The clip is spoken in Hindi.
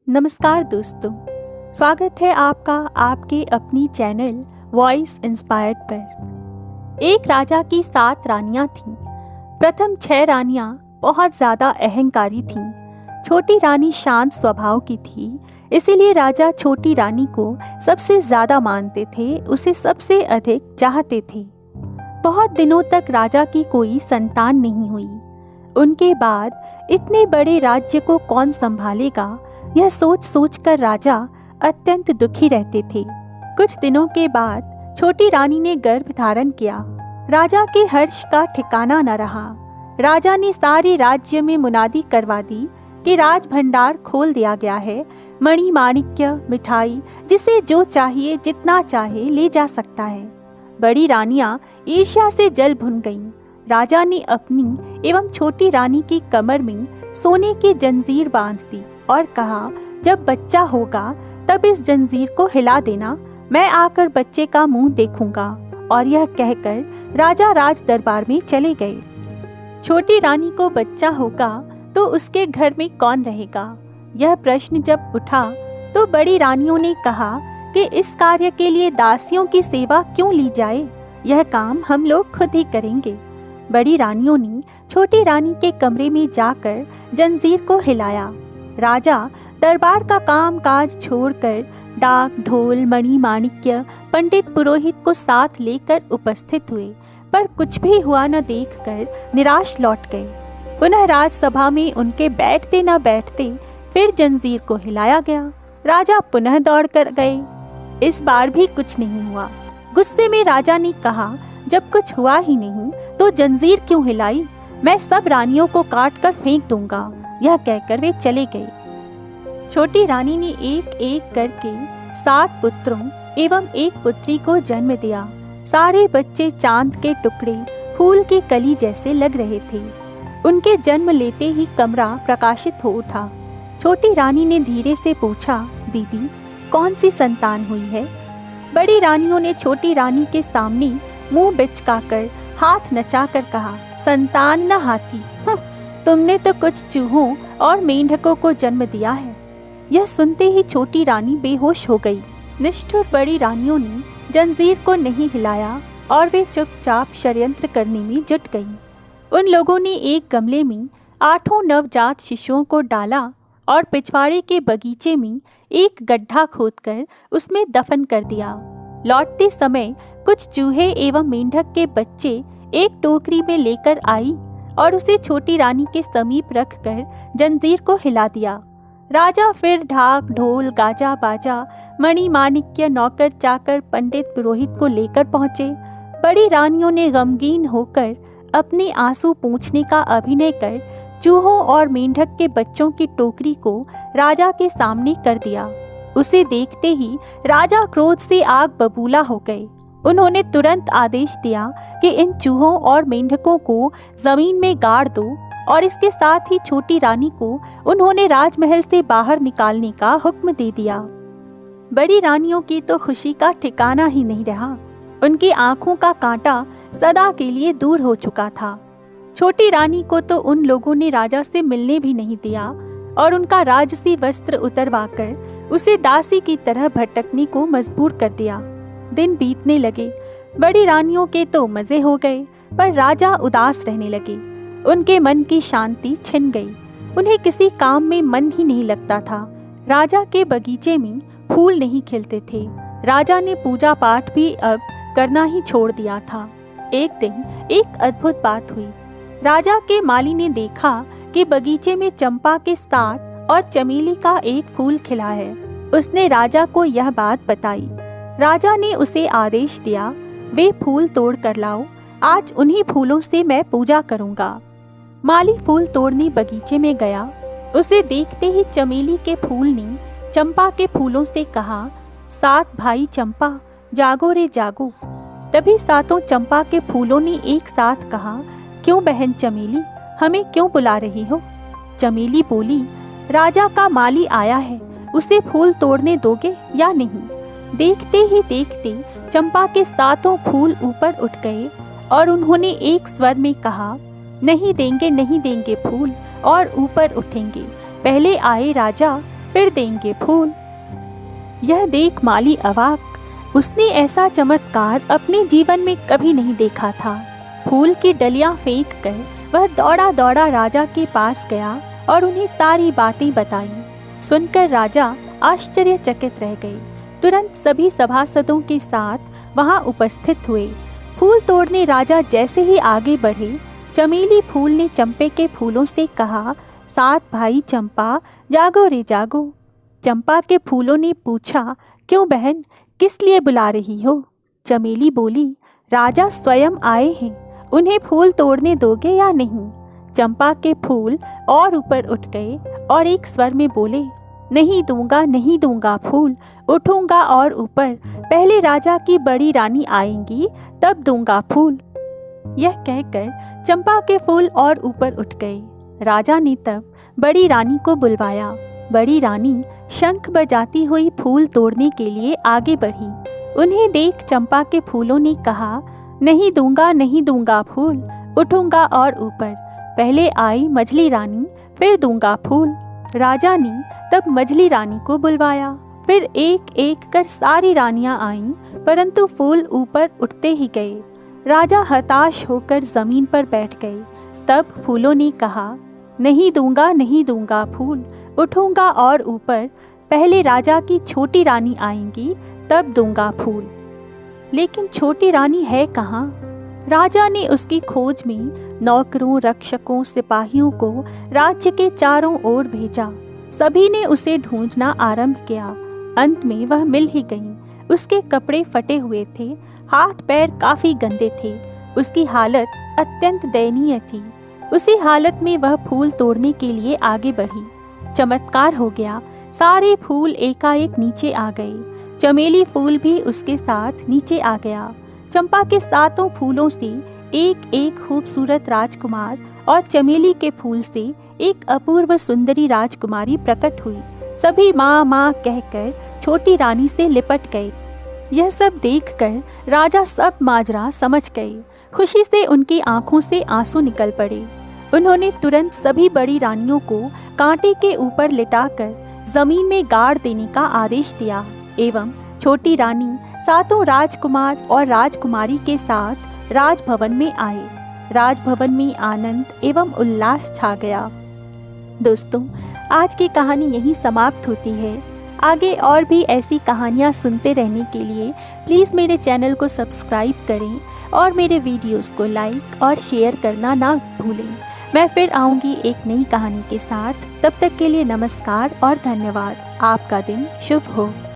नमस्कार दोस्तों, स्वागत है आपका आपके अपनी चैनल वॉइस इंस्पायर्ड पर। एक राजा की 7 रानियां थीं। प्रथम 6 रानियां बहुत ज़्यादा अहंकारी थीं। छोटी रानी शांत स्वभाव की थी, इसीलिए राजा छोटी रानी को सबसे ज़्यादा मानते थे, उसे सबसे अधिक चाहते थे। बहुत दिनों तक राजा की कोई संतान नहीं हुई। उनके बाद इतने बड़े राज्य को कौन संभालेगा, यह सोच सोच कर राजा अत्यंत दुखी रहते थे। कुछ दिनों के बाद छोटी रानी ने गर्भ धारण किया। राजा के हर्ष का ठिकाना न रहा। राजा ने सारे राज्य में मुनादी करवा दी कि राज भंडार खोल दिया गया है। मणि माणिक्य, मिठाई, जिसे जो चाहिए जितना चाहे ले जा सकता है। बड़ी रानियां ईर्ष्या से जल भुन गईं। राजा ने अपनी एवं छोटी रानी की कमर में सोने की जंजीर बांध दी और कहा, जब बच्चा होगा तब इस जंजीर को हिला देना, मैं आकर बच्चे का मुंह देखूंगा। और यह कहकर राजा राज दरबार में चले गए। छोटी रानी को बच्चा होगा तो उसके घर में कौन रहेगा, यह प्रश्न जब उठा तो बड़ी रानियों ने कहा कि इस कार्य के लिए दासियों की सेवा क्यों ली जाए, यह काम हम लोग खुद ही करेंगे। बड़ी रानियों ने छोटी रानी के कमरे में जाकर जंजीर को हिलाया। राजा दरबार का काम काज छोड़कर डाक, ढोल, मणि माणिक्य, पंडित पुरोहित को साथ लेकर उपस्थित हुए, पर कुछ भी हुआ न देखकर निराश लौट गए। पुनः राजसभा में उनके बैठते न बैठते फिर जंजीर को हिलाया गया। राजा पुनः दौड़ कर गए। इस बार भी कुछ नहीं हुआ। गुस्से में राजा ने कहा, जब कुछ हुआ ही नहीं तो जंजीर क्यों हिलाई, मैं सब रानियों को काट कर फेंक दूंगा। यह कहकर वे चले गए। छोटी रानी ने एक एक करके 7 पुत्रों एवं एक पुत्री को जन्म दिया। सारे बच्चे चांद के टुकड़े, फूल की कली जैसे लग रहे थे। उनके जन्म लेते ही कमरा प्रकाशित हो उठा। छोटी रानी ने धीरे से पूछा, दीदी कौन सी संतान हुई है? बड़ी रानियों ने छोटी रानी के सामने मुंह बिचकाकर हाथ नचाकर कहा, संतान न हाथी, तुमने तो कुछ चूहों और मेंढकों को जन्म दिया है। यह सुनते ही छोटी रानी बेहोश हो गई। निष्ठुर बड़ी रानियों ने जंजीर को नहीं हिलाया और वे चुपचाप षड्यंत्र करने में जुट गईं। उन लोगों ने एक गमले में 8 नवजात शिशुओं को डाला और पिछवाड़े के बगीचे में एक गड्ढा खोदकर उसमें दफन कर दिया। लौटते समय कुछ चूहे एवं मेंढक के बच्चे एक टोकरी में लेकर आई और उसे छोटी रानी के समीप रखकर जंजीर को हिला दिया। राजा फिर ढाक, ढोल, गाजा बाजा, मणि माणिक्य, नौकर चाकर, पंडित पुरोहित को लेकर पहुंचे। बड़ी रानियों ने गमगीन होकर अपने आंसू पोंछने का अभिनय कर चूहों और मेंढक के बच्चों की टोकरी को राजा के सामने कर दिया। उसे देखते ही राजा क्रोध से आग बबूला हो गए। उन्होंने तुरंत आदेश दिया कि इन चूहों और मेंढकों को जमीन में गाड़ दो और इसके साथ ही छोटी रानी को उन्होंने राजमहल से बाहर निकालने का हुक्म दे दिया। बड़ी रानियों की तो खुशी का ठिकाना ही नहीं रहा। उनकी आंखों का कांटा सदा के लिए दूर हो चुका था। छोटी रानी को तो उन लोगों ने राजा से मिलने भी नहीं दिया और उनका राजसी वस्त्र उतरवाकर उसे दासी की तरह भटकने को मजबूर कर दिया। दिन बीतने लगे। बड़ी रानियों के तो मजे हो गए, पर राजा उदास रहने लगे। उनके मन की शांति छिन गई। उन्हें किसी काम में मन ही नहीं लगता था। राजा के बगीचे में फूल नहीं खिलते थे। राजा ने पूजा पाठ भी अब करना ही छोड़ दिया था। एक दिन एक अद्भुत बात हुई। राजा के माली ने देखा कि बगीचे में चंपा के साथ और चमेली का एक फूल खिला है। उसने राजा को यह बात बताई। राजा ने उसे आदेश दिया, वे फूल तोड़ कर लाओ, आज उन्हीं फूलों से मैं पूजा करूंगा। माली फूल तोड़ने बगीचे में गया। उसे देखते ही चमेली के फूल ने चंपा के फूलों से कहा, 7 भाई चंपा, जागो रे जागो। तभी 7 चंपा के फूलों ने एक साथ कहा, क्यों बहन चमेली, हमें क्यों बुला रही हो? चमेली बोली, राजा का माली आया है, उसे फूल तोड़ने दोगे या नहीं? देखते ही देखते चंपा के 7 फूल ऊपर उठ गए और उन्होंने एक स्वर में कहा, नहीं देंगे नहीं देंगे फूल, और ऊपर उठेंगे। पहले आए राजा, फिर देंगे फूल। यह देख माली अवाक, उसने ऐसा चमत्कार अपने जीवन में कभी नहीं देखा था। फूल की डलियां फेंक कर वह दौड़ा दौड़ा राजा के पास गया और उन्हें सारी बातें बताई। सुनकर राजा आश्चर्यचकित रह गए। तुरंत सभी सभासदों के साथ वहां उपस्थित हुए। फूल तोड़ने राजा जैसे ही आगे बढ़े, चमेली फूल ने चंपे के फूलों से कहा, सात भाई चंपा, जागो रे जागो। चंपा के फूलों ने पूछा, क्यों बहन, किस लिए बुला रही हो? चमेली बोली, राजा स्वयं आए हैं, उन्हें फूल तोड़ने दोगे या नहीं? चंपा के फूल और ऊपर उठ गए और एक स्वर में बोले, नहीं दूंगा, नहीं दूंगा फूल, उठूंगा और ऊपर, पहले राजा की बड़ी रानी आएंगी तब दूंगा फूल। यह कहकर चंपा के फूल और ऊपर उठ गए। राजा ने तब बड़ी रानी को बुलवाया। बड़ी रानी शंख बजाती हुई फूल तोड़ने के लिए आगे बढ़ी। उन्हें देख चंपा के फूलों ने कहा, नहीं दूंगा, नहीं दूंगा फूल, उठूंगा और ऊपर, पहले आई मझली रानी, फिर दूंगा फूल। राजा ने तब मझली रानी को बुलवाया। फिर एक एक कर सारी रानियां आईं, परंतु फूल ऊपर उठते ही गए। राजा हताश होकर जमीन पर बैठ गए। तब फूलों ने कहा, नहीं दूंगा, नहीं दूंगा फूल, उठूंगा और ऊपर, पहले राजा की छोटी रानी आएंगी तब दूंगा फूल। लेकिन छोटी रानी है कहाँ? राजा ने उसकी खोज में नौकरों, रक्षकों, सिपाहियों को राज्य के चारों ओर भेजा। सभी ने उसे ढूंढना आरंभ किया। अंत में वह मिल ही गई। उसके कपड़े फटे हुए थे, हाथ पैर काफी गंदे थे। उसकी हालत अत्यंत दयनीय थी। उसी हालत में वह फूल तोड़ने के लिए आगे बढ़ी। चमत्कार हो गया, सारे फूल एकाएक नीचे आ गए। चमेली फूल भी उसके साथ नीचे आ गया। चंपा के सातों फूलों से एक एक खूबसूरत राजकुमार और चमेली के फूल से एक अपूर्व सुंदरी राजकुमारी प्रकट हुई। सभी माँ माँ कहकर छोटी रानी से लिपट गए। यह सब देखकर राजा सब माजरा समझ गए। खुशी से उनकी आंखों से आंसू निकल पड़े। उन्होंने तुरंत सभी बड़ी रानियों को कांटे के ऊपर लिटाकर जमीन में गाड़ देने का आदेश दिया एवं छोटी रानी सातों राजकुमार और राजकुमारी के साथ राजभवन में आए। राजभवन में आनंद एवं उल्लास छा गया। दोस्तों, आज की कहानी यहीं समाप्त होती है। आगे और भी ऐसी कहानियाँ सुनते रहने के लिए प्लीज़ मेरे चैनल को सब्सक्राइब करें और मेरे वीडियोस को लाइक और शेयर करना ना भूलें। मैं फिर आऊँगी एक नई कहानी के साथ। तब तक के लिए नमस्कार और धन्यवाद। आपका दिन शुभ हो।